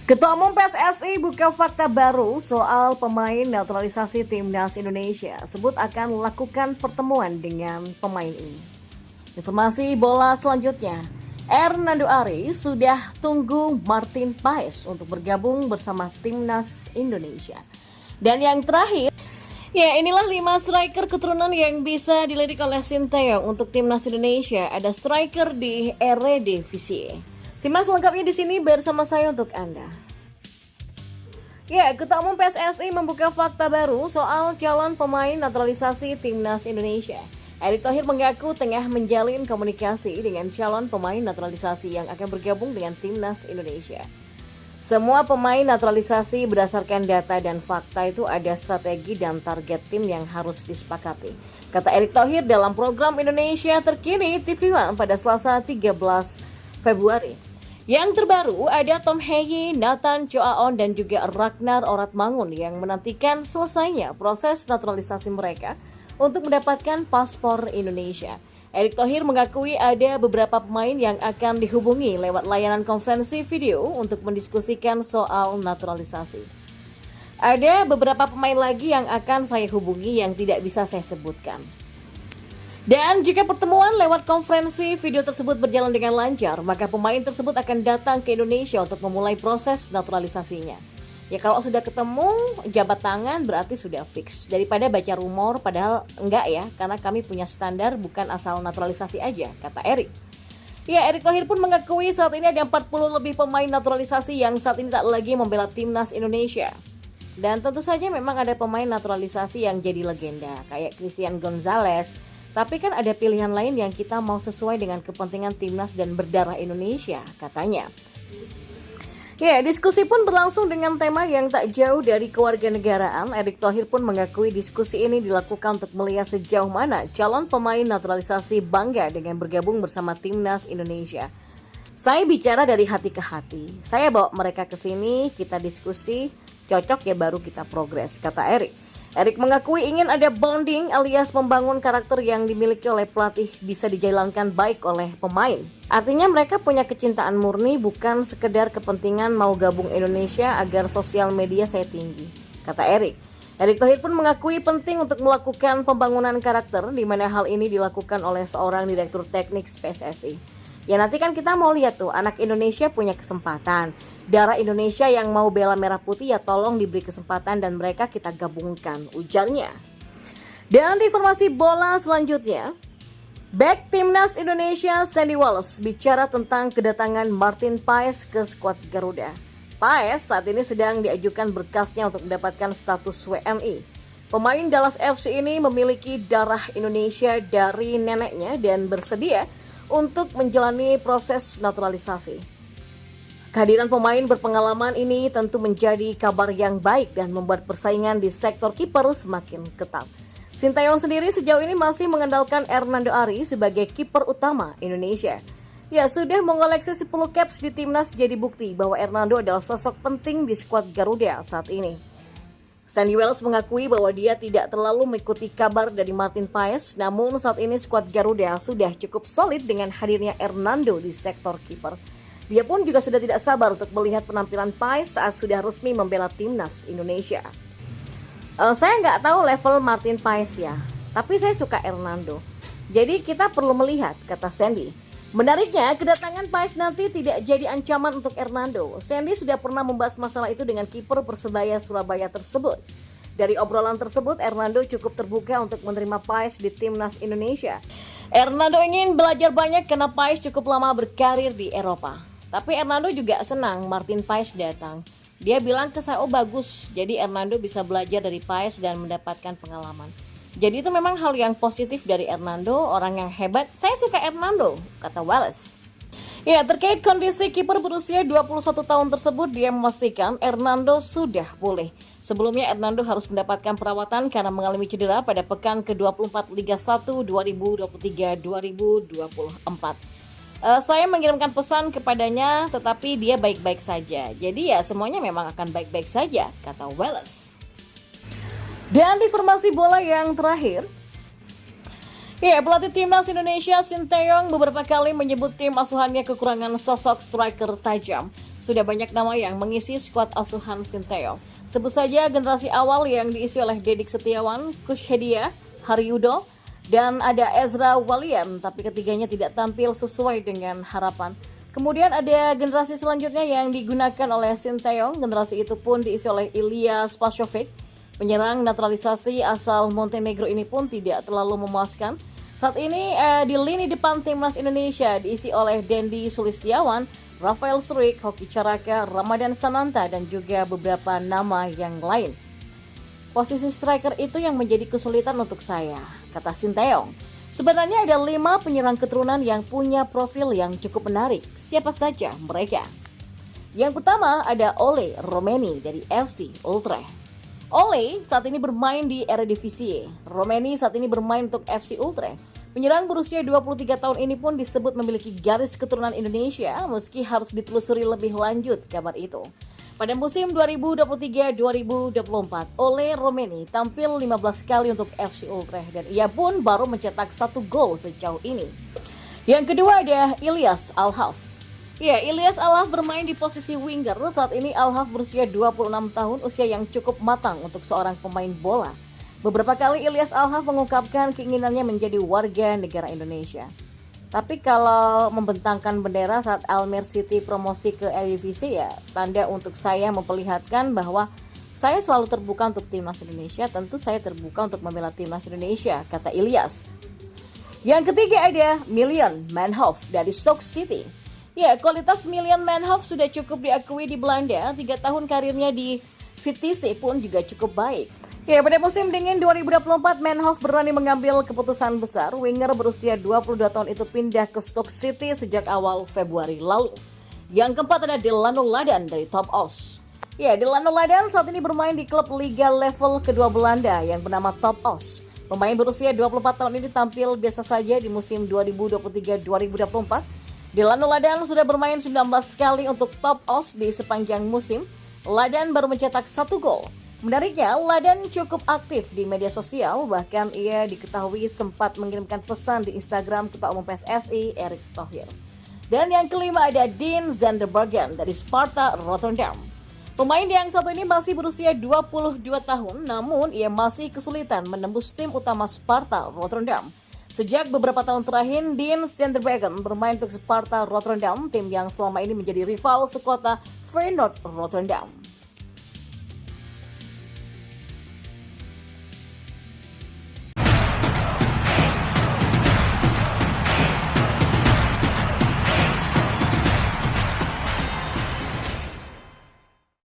Ketua Umum PSSI buka fakta baru soal pemain naturalisasi Timnas Indonesia. Sebut akan melakukan pertemuan dengan pemain ini. Informasi bola selanjutnya, Hernando Ari sudah tunggu Martin Paes untuk bergabung bersama Timnas Indonesia. Dan yang terakhir, ya inilah 5 striker keturunan yang bisa dilirik oleh Sinteyong untuk Timnas Indonesia. Ada striker di Eredivisie. Simak selengkapnya di sini bersama saya untuk Anda. Ya, Ketua Umum PSSI membuka fakta baru soal calon pemain naturalisasi Timnas Indonesia. Erick Thohir mengaku tengah menjalin komunikasi dengan calon pemain naturalisasi yang akan bergabung dengan Timnas Indonesia. Semua pemain naturalisasi berdasarkan data dan fakta itu ada strategi dan target tim yang harus disepakati, kata Erick Thohir dalam program Indonesia Terkini TV One pada Selasa 13 Februari. Yang terbaru ada Tom Heye, Nathan Choaon dan juga Ragnar Oratmangun yang menantikan selesainya proses naturalisasi mereka untuk mendapatkan paspor Indonesia. Erick Thohir mengakui ada beberapa pemain yang akan dihubungi lewat layanan konferensi video untuk mendiskusikan soal naturalisasi. Ada beberapa pemain lagi yang akan saya hubungi yang tidak bisa saya sebutkan. Dan jika pertemuan lewat konferensi video tersebut berjalan dengan lancar, maka pemain tersebut akan datang ke Indonesia untuk memulai proses naturalisasinya. Ya kalau sudah ketemu, jabat tangan berarti sudah fix. Daripada baca rumor, padahal enggak ya, karena kami punya standar bukan asal naturalisasi aja, kata Erick. Ya, Erick Thohir pun mengakui saat ini ada 40 lebih pemain naturalisasi yang saat ini tak lagi membela Timnas Indonesia. Dan tentu saja memang ada pemain naturalisasi yang jadi legenda, kayak Christian Gonzalez. Tapi kan ada pilihan lain yang kita mau sesuai dengan kepentingan Timnas dan berdarah Indonesia, katanya. Ya, diskusi pun berlangsung dengan tema yang tak jauh dari kewarganegaraan. Erick Thohir pun mengakui diskusi ini dilakukan untuk melihat sejauh mana calon pemain naturalisasi bangga dengan bergabung bersama Timnas Indonesia. Saya bicara dari hati ke hati. Saya bawa mereka ke sini, kita diskusi, cocok ya baru kita progres, kata Erick. Erick mengakui ingin ada bonding alias membangun karakter yang dimiliki oleh pelatih bisa dijalankan baik oleh pemain. Artinya mereka punya kecintaan murni bukan sekedar kepentingan mau gabung Indonesia agar sosial media saya tinggi, kata Erick. Erick Thohir pun mengakui penting untuk melakukan pembangunan karakter di mana hal ini dilakukan oleh seorang direktur teknik PSSI. Ya nanti kan kita mau lihat tuh anak Indonesia punya kesempatan. Darah Indonesia yang mau bela merah putih ya tolong diberi kesempatan dan mereka kita gabungkan, ujarnya. Dan informasi bola selanjutnya, back Timnas Indonesia Sandy Wallace bicara tentang kedatangan Martin Paes ke skuad Garuda. Paes saat ini sedang diajukan berkasnya untuk mendapatkan status WNI. Pemain Dallas FC ini memiliki darah Indonesia dari neneknya dan bersedia untuk menjalani proses naturalisasi. Kehadiran pemain berpengalaman ini tentu menjadi kabar yang baik dan membuat persaingan di sektor kiper semakin ketat. Sinteyong sendiri sejauh ini masih mengandalkan Hernando Ari sebagai kiper utama Indonesia. Ya, sudah mengoleksi 10 caps di timnas jadi bukti bahwa Hernando adalah sosok penting di skuad Garuda saat ini. Sandy Wallace mengakui bahwa dia tidak terlalu mengikuti kabar dari Martin Paes, namun saat ini skuad Garuda sudah cukup solid dengan hadirnya Hernando di sektor kiper. Dia pun juga sudah tidak sabar untuk melihat penampilan Paes saat sudah resmi membela Timnas Indonesia. Saya nggak tahu level Martin Paes ya, tapi saya suka Hernando. Jadi kita perlu melihat, kata Sandy. Menariknya, kedatangan Paes nanti tidak jadi ancaman untuk Hernando. Sandy sudah pernah membahas masalah itu dengan kiper Persebaya Surabaya tersebut. Dari obrolan tersebut, Hernando cukup terbuka untuk menerima Paes di Timnas Indonesia. Hernando ingin belajar banyak karena Paes cukup lama berkarir di Eropa. Tapi Hernando juga senang Martin Paes datang. Dia bilang ke saya, oh bagus, jadi Hernando bisa belajar dari Paes dan mendapatkan pengalaman. Jadi itu memang hal yang positif dari Hernando, orang yang hebat. Saya suka Hernando, kata Wallace. Ya, terkait kondisi kiper berusia 21 tahun tersebut, dia memastikan Hernando sudah pulih. Sebelumnya Hernando harus mendapatkan perawatan karena mengalami cedera pada pekan ke-24 Liga 1 2023-2024. Saya mengirimkan pesan kepadanya, tetapi dia baik-baik saja. Jadi ya semuanya memang akan baik-baik saja, kata Wallace. Dan informasi bola yang terakhir, ya pelatih Timnas Indonesia Sinteyong beberapa kali menyebut tim asuhannya kekurangan sosok striker tajam. sudah banyak nama yang mengisi skuad asuhan Sinteyong. Sebut saja generasi awal yang diisi oleh Dedik Setiawan, Kush Hedia, Haryudo, dan ada Ezra Walian, tapi ketiganya tidak tampil sesuai dengan harapan. Kemudian ada generasi selanjutnya yang digunakan oleh Sinteyong. Generasi itu pun diisi oleh Ilya Spashovic. Penyerang naturalisasi asal Montenegro ini pun tidak terlalu memuaskan. Saat ini di lini depan timnas Indonesia diisi oleh Dendi Sulistiawan, Rafael Struik, Hoki Caraka, Ramadan Sananta, dan juga beberapa nama yang lain. Posisi striker itu yang menjadi kesulitan untuk saya, kata Sinteyong. Sebenarnya ada 5 penyerang keturunan yang punya profil yang cukup menarik. Siapa saja mereka? Yang pertama ada Ole Romeni dari FC Utrecht. Ole saat ini bermain di Eredivisie. Romeni saat ini bermain untuk FC Utrecht. Penyerang berusia 23 tahun ini pun disebut memiliki garis keturunan Indonesia, meski harus ditelusuri lebih lanjut kabar itu. Pada musim 2023-2024, Ole Romeni tampil 15 kali untuk FC Utrecht dan ia pun baru mencetak 1 gol sejauh ini. Yang kedua ada Ilyas Alhaf. Ya, Ilyas Alhaf bermain di posisi winger. Saat ini Alhaf berusia 26 tahun, usia yang cukup matang untuk seorang pemain bola. Beberapa kali Ilyas Alhaf mengungkapkan keinginannya menjadi warga negara Indonesia. Tapi kalau membentangkan bendera saat Almere City promosi ke Eredivisie, ya tanda untuk saya memperlihatkan bahwa saya selalu terbuka untuk timnas Indonesia. Tentu saya terbuka untuk membela timnas Indonesia, kata Ilyas. Yang ketiga ada Milan Manhoef dari Stoke City. Ya, kualitas Milan Manhoef sudah cukup diakui di Belanda. 3 tahun karirnya di Vitesse pun juga cukup baik. Ya, pada musim dingin 2024, Manhoef berani mengambil keputusan besar. Winger berusia 22 tahun itu pindah ke Stoke City sejak awal Februari lalu. Yang keempat ada Delano Ladan dari Top Os. Ya, Delano Ladan saat ini bermain di klub Liga level kedua Belanda yang bernama Top Os. Pemain berusia 24 tahun ini tampil biasa saja di musim 2023-2024. Delano Ladan sudah bermain 19 kali untuk Top Os di sepanjang musim. Ladan baru mencetak 1 gol. Menariknya, Ladan cukup aktif di media sosial, bahkan ia diketahui sempat mengirimkan pesan di Instagram Ketua Umum PSSI, Erick Thohir. Dan yang kelima ada Dean Zenderbergen dari Sparta Rotterdam. Pemain yang satu ini masih berusia 22 tahun, namun ia masih kesulitan menembus tim utama Sparta Rotterdam. Sejak beberapa tahun terakhir, Dean Zenderbergen bermain untuk Sparta Rotterdam, tim yang selama ini menjadi rival sekota Feyenoord Rotterdam.